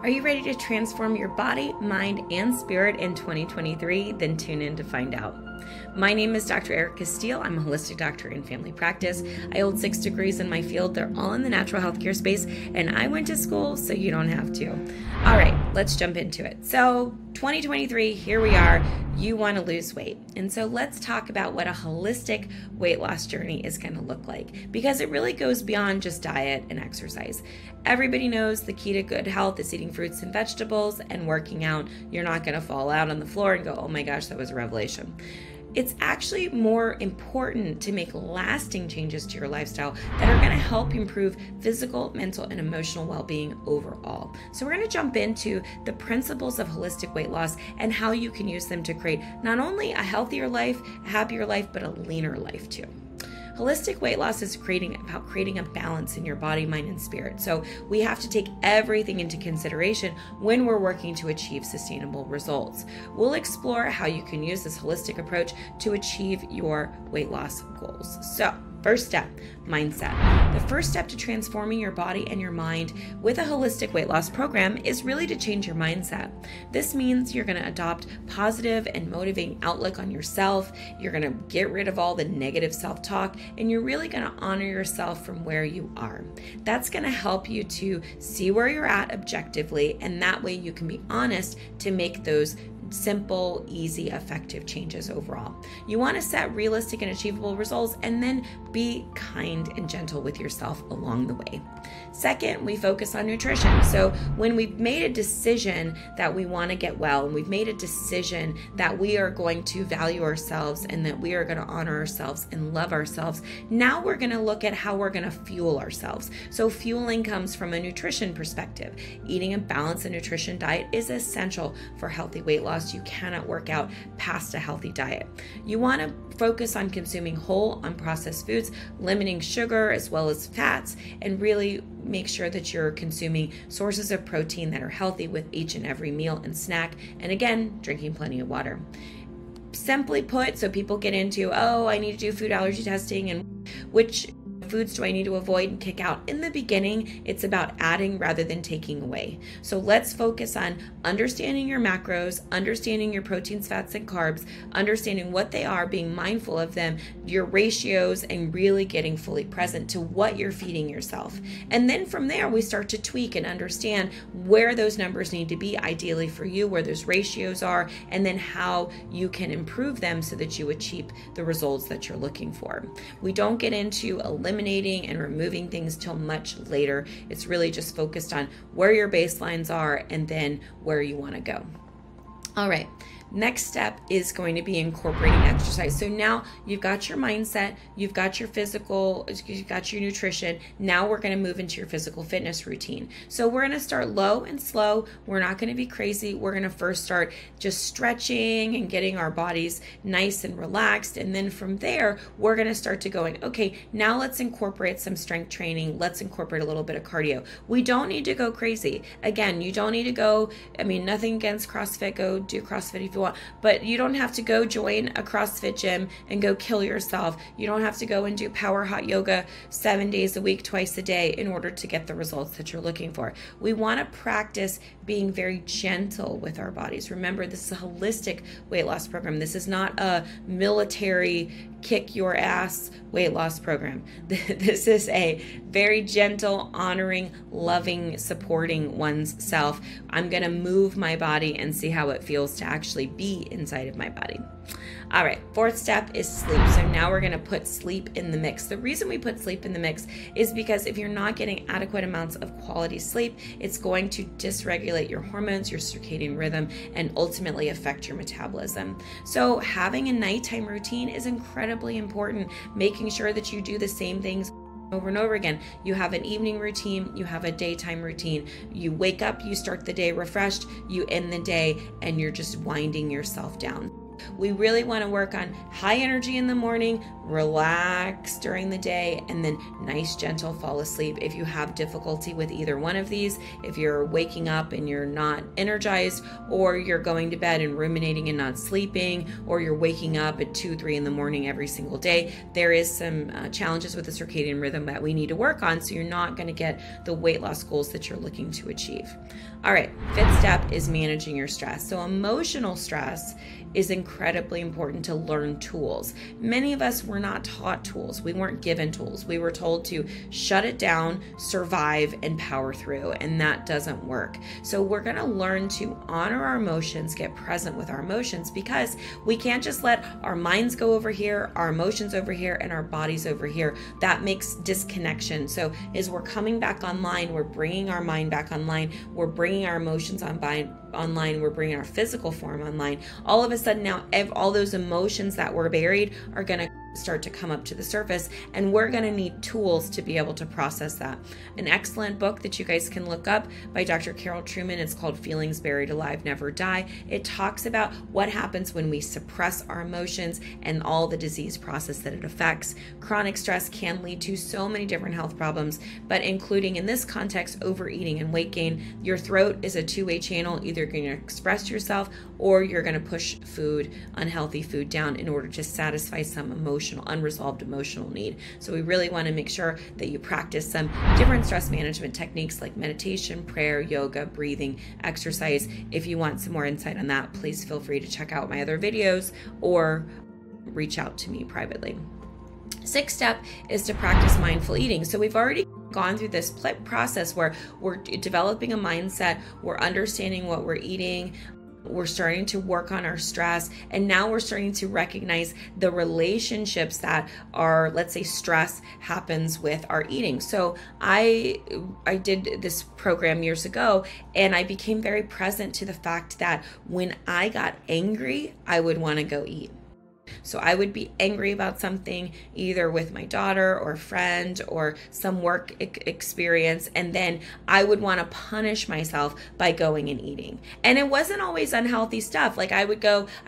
Are you ready to transform your body, mind, and spirit in 2023? Then tune in to find out. My name is Dr. Erica Steele. I'm a holistic doctor in family practice. I hold 6 degrees in my field. They're all in the natural healthcare space, and I went to school so you don't have to. All right, let's jump into it. So 2023, here we are. You want to lose weight. And so let's talk about what a holistic weight loss journey is going to look like, because it really goes beyond just diet and exercise. Everybody knows the key to good health is eating fruits and vegetables and working out. You're not going to fall out on the floor and go, oh my gosh, that was a revelation. It's actually more important to make lasting changes to your lifestyle that are going to help improve physical, mental, and emotional well-being overall. So we're going to jump into the principles of holistic weight loss and how you can use them to create not only a healthier life, a happier life, but a leaner life too. Holistic weight loss is about creating a balance in your body, mind, and spirit. So we have to take everything into consideration when we're working to achieve sustainable results. We'll explore how you can use this holistic approach to achieve your weight loss goals. So, first step, mindset. The first step to transforming your body and your mind with a holistic weight loss program is really to change your mindset. This means you're going to adopt positive and motivating outlook on yourself. You're going to get rid of all the negative self-talk, and you're really going to honor yourself from where you are. That's going to help you to see where you're at objectively, and that way you can be honest to make those simple, easy, effective changes overall. You want to set realistic and achievable results, and then be kind and gentle with yourself along the way. Second, we focus on nutrition. So when we've made a decision that we want to get well, and we've made a decision that we are going to value ourselves and that we are going to honor ourselves and love ourselves, now we're going to look at how we're going to fuel ourselves. So fueling comes from a nutrition perspective. Eating a balanced nutrition diet is essential for healthy weight loss. You cannot work out past a healthy diet. You want to focus on consuming whole, unprocessed foods, limiting sugar as well as fats, and really make sure that you're consuming sources of protein that are healthy with each and every meal and snack, and again, drinking plenty of water. Simply put, so people get into, oh, I need to do food allergy testing and which foods do I need to avoid and kick out. In the beginning, it's about adding rather than taking away. So let's focus on understanding your macros, understanding your proteins, fats, and carbs, understanding what they are, being mindful of them, your ratios, and really getting fully present to what you're feeding yourself. And then from there, we start to tweak and understand where those numbers need to be ideally for you, where those ratios are, and then how you can improve them so that you achieve the results that you're looking for. We don't get into eliminating and removing things till much later. It's really just focused on where your baselines are and then where you want to go. All right. Next step is going to be incorporating exercise. So now you've got your mindset, you've got your physical, you've got your nutrition. Now we're going to move into your physical fitness routine. So we're going to start low and slow. We're not going to be crazy. We're going to first start just stretching and getting our bodies nice and relaxed. And then from there, we're going to start to going, okay, now let's incorporate some strength training. Let's incorporate a little bit of cardio. We don't need to go crazy. Again, you don't need to go, nothing against CrossFit, go do CrossFit if you want. But you don't have to go join a CrossFit gym and go kill yourself. You don't have to go and do power hot yoga 7 days a week, twice a day in order to get the results that you're looking for. We want to practice being very gentle with our bodies. Remember, this is a holistic weight loss program. This is not a military kick your ass weight loss program. This is a very gentle, honoring, loving, supporting one's self. I'm going to move my body and see how it feels to actually be inside of my body. All right, fourth step is sleep. So now we're going to put sleep in the mix. The reason we put sleep in the mix is because if you're not getting adequate amounts of quality sleep, it's going to dysregulate your hormones, your circadian rhythm, and ultimately affect your metabolism. So having a nighttime routine is incredibly important, making sure that you do the same things over and over again. You have an evening routine, you have a daytime routine. You wake up, you start the day refreshed, you end the day, and you're just winding yourself down. we really want to work on high energy in the morning, relax during the day, and then nice, gentle fall asleep. If you have difficulty with either one of these, if you're waking up and you're not energized, or you're going to bed and ruminating and not sleeping, or you're waking up at 2, 3 in the morning every single day, there is some challenges with the circadian rhythm that we need to work on, so you're not going to get the weight loss goals that you're looking to achieve. All right, 5th step is managing your stress. So emotional stress is incredibly important to learn tools. Many of us were not taught tools. We weren't given tools. We were told to shut it down, survive, and power through, and that doesn't work. So we're going to learn to honor our emotions, get present with our emotions, because we can't just let our minds go over here, our emotions over here, and our bodies over here. That makes disconnection. So as we're coming back online, we're bringing our mind back online, we're bringing our emotions online, we're bringing our physical form online. All of a sudden now, all those emotions that were buried are going to start to come up to the surface, and we're going to need tools to be able to process that. An excellent book that you guys can look up by Dr. Carol Trueman, it's called Feelings Buried Alive Never Die. It talks about what happens when we suppress our emotions and all the disease process that it affects. Chronic stress can lead to so many different health problems, but including in this context, overeating and weight gain. Your throat is a two-way channel. Either you're going to express yourself or you're going to push food, unhealthy food, down in order to satisfy some unresolved emotional need. So we really want to make sure that you practice some different stress management techniques like meditation, prayer, yoga, breathing, exercise. If you want some more insight on that, please feel free to check out my other videos or reach out to me privately. 6th step is to practice mindful eating. So we've already gone through this process where we're developing a mindset, we're understanding what we're eating, we're starting to work on our stress, and now we're starting to recognize the relationships that our, let's say, stress happens with our eating. So I did this program years ago, and I became very present to the fact that when I got angry, I would want to go eat. So I would be angry about something, either with my daughter or a friend or some work experience, and then I would want to punish myself by going and eating. And it wasn't always unhealthy stuff. Like I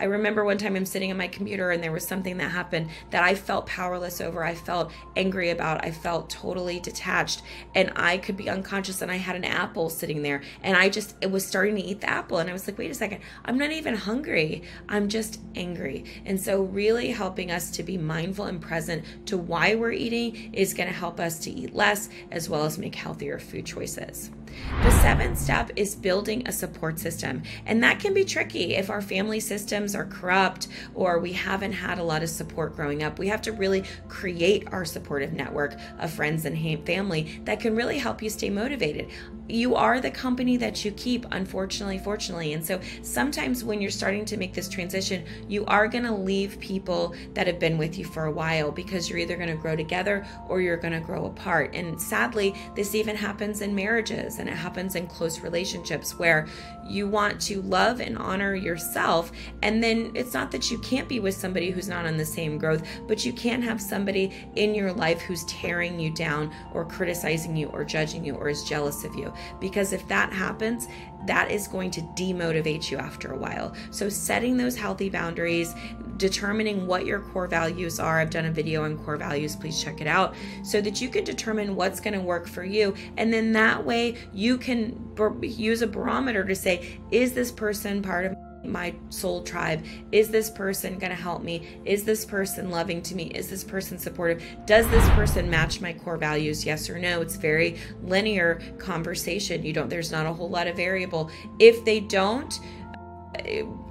remember one time I'm sitting at my computer and there was something that happened that I felt powerless over, I felt angry about, I felt totally detached, and I could be unconscious, and I had an apple sitting there, and it was starting to eat the apple, and I was like, wait a second, I'm not even hungry, I'm just angry. And so really helping us to be mindful and present to why we're eating is going to help us to eat less, as well as make healthier food choices. The 7th step is building a support system, and that can be tricky if our family systems are corrupt or we haven't had a lot of support growing up. We have to really create our supportive network of friends and family that can really help you stay motivated. You are the company that you keep, unfortunately, fortunately. And so sometimes when you're starting to make this transition, you are going to leave people that have been with you for a while, because you're either going to grow together or you're going to grow apart. And sadly, this even happens in marriages, and it happens in close relationships where you want to love and honor yourself. And then it's not that you can't be with somebody who's not on the same growth, but you can't have somebody in your life who's tearing you down or criticizing you or judging you or is jealous of you. Because if that happens, that is going to demotivate you after a while. So setting those healthy boundaries, determining what your core values are. I've done a video on core values, please check it out, so that you can determine what's going to work for you. And then that way you can use a barometer to say, is this person part of my soul tribe? Is this person going to help me? Is this person loving to me? Is this person supportive? Does this person match my core values? Yes or no? It's very linear conversation. There's not a whole lot of variable. If they don't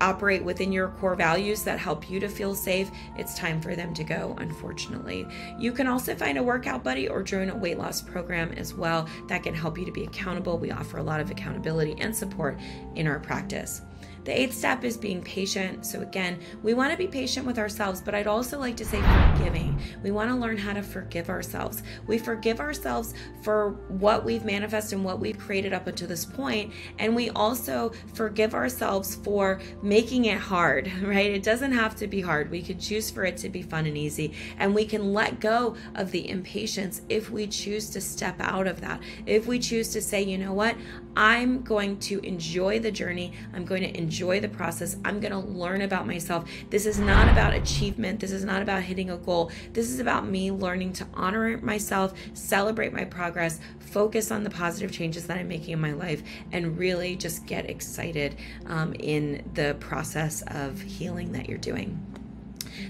operate within your core values that help you to feel safe, it's time for them to go, unfortunately. You can also find a workout buddy or join a weight loss program as well that can help you to be accountable. We offer a lot of accountability and support in our practice. The 8th step is being patient. So again, we want to be patient with ourselves, but I'd also like to say forgiving. We want to learn how to forgive ourselves. We forgive ourselves for what we've manifested and what we've created up until this point, and we also forgive ourselves for making it hard, right? It doesn't have to be hard. We could choose for it to be fun and easy, and we can let go of the impatience if we choose to step out of that. If we choose to say, you know what, I'm going to enjoy the journey. I'm going to enjoy enjoy the process. I'm going to learn about myself. This is not about achievement. This is not about hitting a goal. This is about me learning to honor myself, celebrate my progress, focus on the positive changes that I'm making in my life, and really just get excited in the process of healing that you're doing.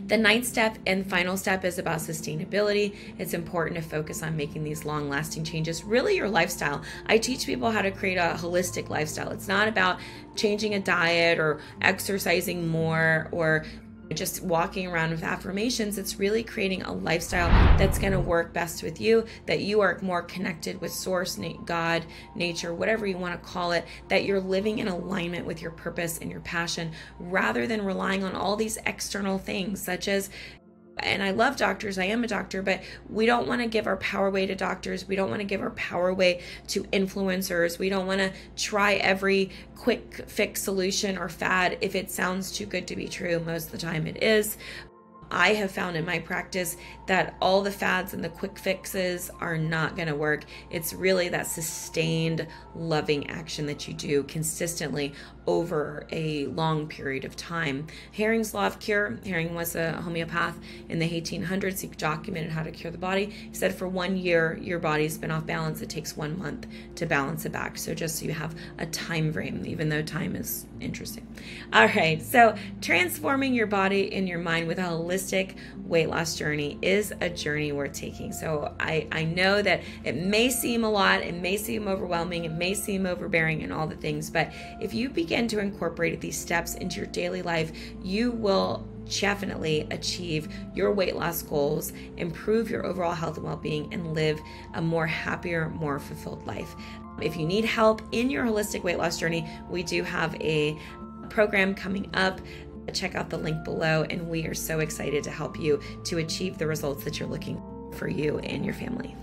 The ninth step and final step is about sustainability. It's important to focus on making these long-lasting changes, really your lifestyle. I teach people how to create a holistic lifestyle. It's not about changing a diet or exercising more or just walking around with affirmations. It's really creating a lifestyle that's going to work best with you, that you are more connected with source, God, nature, whatever you want to call it, that you're living in alignment with your purpose and your passion, rather than relying on all these external things such as, and I love doctors, I am a doctor, but we don't want to give our power away to doctors. We don't want to give our power away to influencers. We don't want to try every quick fix solution or fad if it sounds too good to be true. Most of the time it is. I have found in my practice that all the fads and the quick fixes are not going to work. It's really that sustained, loving action that you do consistently over a long period of time. Herring's Law of Cure. Herring was a homeopath in the 1800s. He documented how to cure the body. He said for 1 year, your body's been off balance. It takes 1 month to balance it back. So just so you have a time frame, even though time is interesting. All right, so transforming your body and your mind with a holistic weight loss journey is a journey worth taking. So I know that it may seem a lot, it may seem overwhelming, it may seem overbearing and all the things, but if you begin to incorporate these steps into your daily life, you will definitely achieve your weight loss goals, improve your overall health and well-being, and live a more happier, more fulfilled life. If you need help in your holistic weight loss journey, we do have a program coming up. Check out the link below, and we are so excited to help you to achieve the results that you're looking for you and your family.